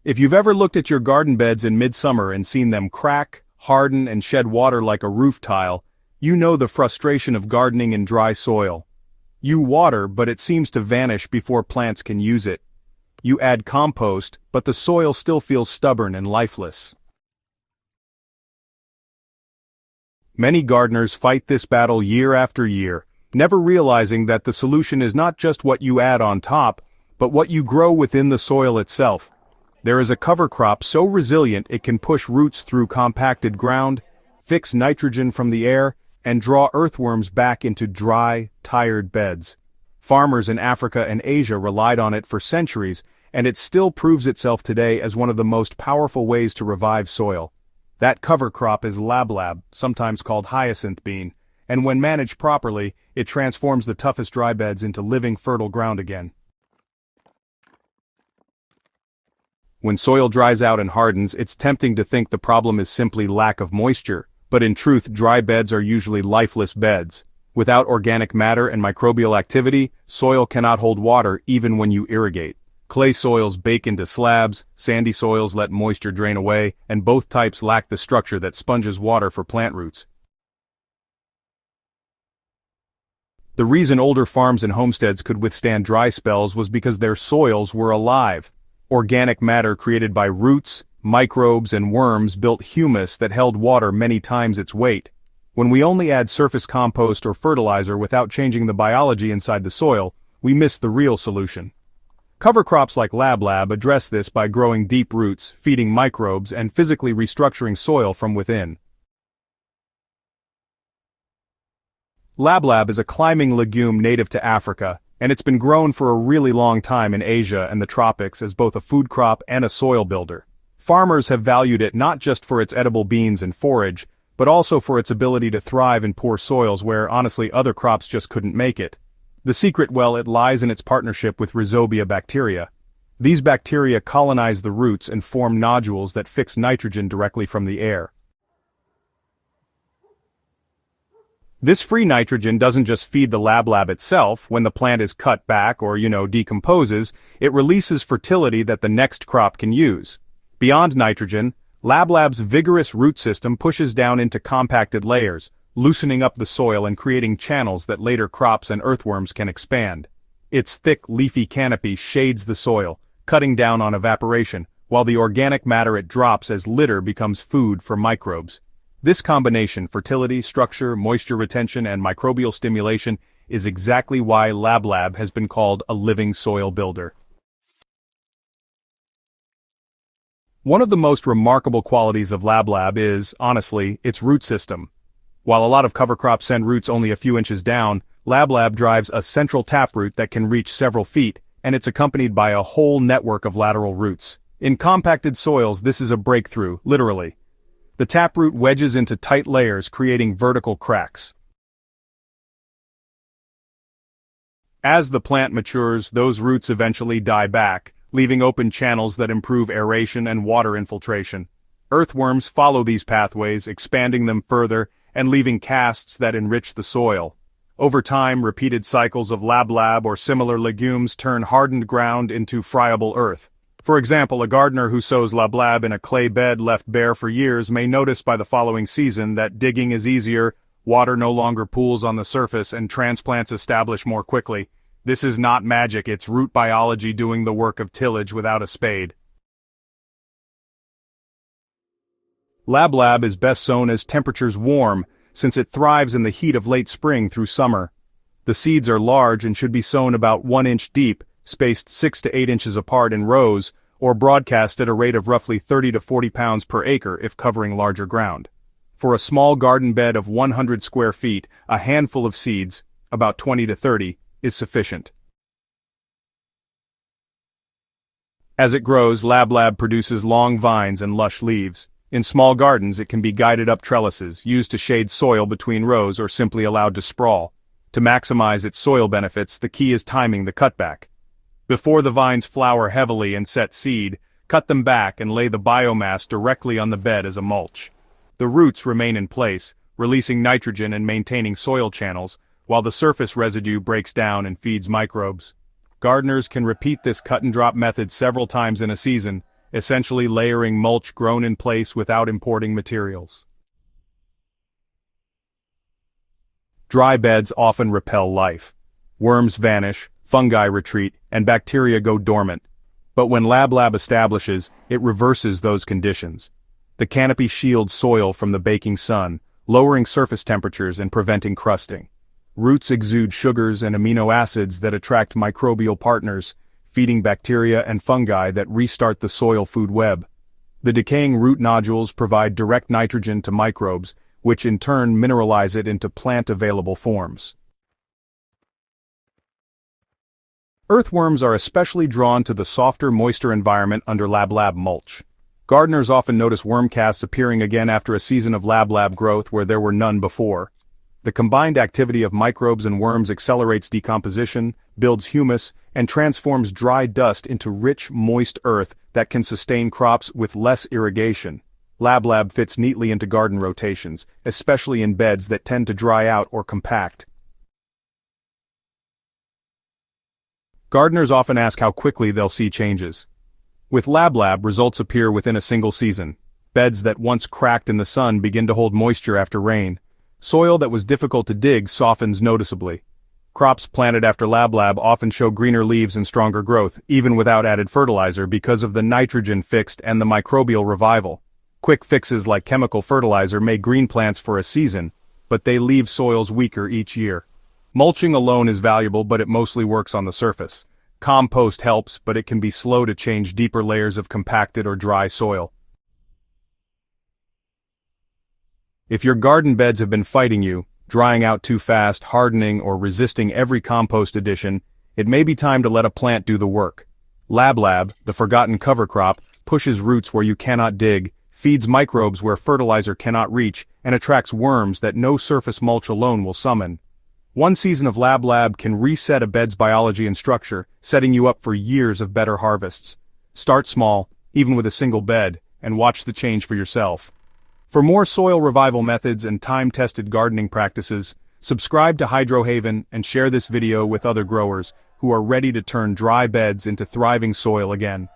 If you've ever looked at your garden beds in midsummer and seen them crack, harden and shed water like a roof tile, you know the frustration of gardening in dry soil. You water, but it seems to vanish before plants can use it. You add compost, but the soil still feels stubborn and lifeless. Many gardeners fight this battle year after year, never realizing that the solution is not just what you add on top, but what you grow within the soil itself. There is a cover crop so resilient it can push roots through compacted ground, fix nitrogen from the air, and draw earthworms back into dry, tired beds. Farmers in Africa and Asia relied on it for centuries, and it still proves itself today as one of the most powerful ways to revive soil. That cover crop is lablab, sometimes called hyacinth bean, and when managed properly, it transforms the toughest dry beds into living fertile ground again. When soil dries out and hardens, it's tempting to think the problem is simply lack of moisture, but in truth, dry beds are usually lifeless beds. Without organic matter and microbial activity, soil cannot hold water even when you irrigate. Clay soils bake into slabs, sandy soils let moisture drain away, and both types lack the structure that sponges water for plant roots. The reason older farms and homesteads could withstand dry spells was because their soils were alive. Organic matter created by roots, microbes and worms built humus that held water many times its weight. When we only add surface compost or fertilizer without changing the biology inside the soil, we miss the real solution. Cover crops like lablab address this by growing deep roots, feeding microbes, and physically restructuring soil from within. Lablab is a climbing legume native to Africa, and it's been grown for a really long time in Asia and the tropics as both a food crop and a soil builder. Farmers have valued it not just for its edible beans and forage, but also for its ability to thrive in poor soils where, honestly, other crops just couldn't make it. The secret, well, it lies in its partnership with rhizobia bacteria. These bacteria colonize the roots and form nodules that fix nitrogen directly from the air. This free nitrogen doesn't just feed the lablab itself. When the plant is cut back or, decomposes, it releases fertility that the next crop can use. Beyond nitrogen, lablab's vigorous root system pushes down into compacted layers, loosening up the soil and creating channels that later crops and earthworms can expand. Its thick, leafy canopy shades the soil, cutting down on evaporation, while the organic matter it drops as litter becomes food for microbes. This combination, fertility, structure, moisture retention, and microbial stimulation, is exactly why lablab has been called a living soil builder. One of the most remarkable qualities of lablab is, honestly, its root system. While a lot of cover crops send roots only a few inches down, lablab drives a central taproot that can reach several feet, and it's accompanied by a whole network of lateral roots. In compacted soils, this is a breakthrough, literally. The taproot wedges into tight layers, creating vertical cracks. As the plant matures, those roots eventually die back, leaving open channels that improve aeration and water infiltration. Earthworms follow these pathways, expanding them further, and leaving casts that enrich the soil. Over time, repeated cycles of lablab or similar legumes turn hardened ground into friable earth. For example, a gardener who sows lablab in a clay bed left bare for years may notice by the following season that digging is easier, water no longer pools on the surface, and transplants establish more quickly. This is not magic, it's root biology doing the work of tillage without a spade. Lablab is best sown as temperatures warm, since it thrives in the heat of late spring through summer. The seeds are large and should be sown about 1 inch deep, spaced 6 to 8 inches apart in rows, or broadcast at a rate of roughly 30 to 40 pounds per acre if covering larger ground. For a small garden bed of 100 square feet, a handful of seeds, about 20 to 30, is sufficient. As it grows, lablab produces long vines and lush leaves. In small gardens, it can be guided up trellises, used to shade soil between rows, or simply allowed to sprawl. To maximize its soil benefits, the key is timing the cutback. Before the vines flower heavily and set seed, cut them back and lay the biomass directly on the bed as a mulch. The roots remain in place, releasing nitrogen and maintaining soil channels, while the surface residue breaks down and feeds microbes. Gardeners can repeat this cut-and-drop method several times in a season, essentially layering mulch grown in place without importing materials. Dry beds often repel life. Worms vanish, fungi retreat, and bacteria go dormant. But when LabLab establishes, it reverses those conditions. The canopy shields soil from the baking sun, lowering surface temperatures and preventing crusting. Roots exude sugars and amino acids that attract microbial partners, feeding bacteria and fungi that restart the soil food web. The decaying root nodules provide direct nitrogen to microbes, which in turn mineralize it into plant-available forms. Earthworms are especially drawn to the softer, moister environment under LabLab mulch. Gardeners often notice worm casts appearing again after a season of LabLab growth where there were none before. The combined activity of microbes and worms accelerates decomposition, builds humus, and transforms dry dust into rich, moist earth that can sustain crops with less irrigation. LabLab fits neatly into garden rotations, especially in beds that tend to dry out or compact. Gardeners often ask how quickly they'll see changes. With LabLab, results appear within a single season. Beds that once cracked in the sun begin to hold moisture after rain. Soil that was difficult to dig softens noticeably. Crops planted after LabLab often show greener leaves and stronger growth, even without added fertilizer because of the nitrogen fixed and the microbial revival. Quick fixes like chemical fertilizer may green plants for a season, but they leave soils weaker each year. Mulching alone is valuable, but it mostly works on the surface. Compost helps, but it can be slow to change deeper layers of compacted or dry soil. If your garden beds have been fighting you, drying out too fast, hardening, or resisting every compost addition, it may be time to let a plant do the work. LabLab, the forgotten cover crop, pushes roots where you cannot dig, feeds microbes where fertilizer cannot reach, and attracts worms that no surface mulch alone will summon. One season of LabLab can reset a bed's biology and structure, setting you up for years of better harvests. Start small, even with a single bed, and watch the change for yourself. For more soil revival methods and time-tested gardening practices, subscribe to HydroHaven and share this video with other growers who are ready to turn dry beds into thriving soil again.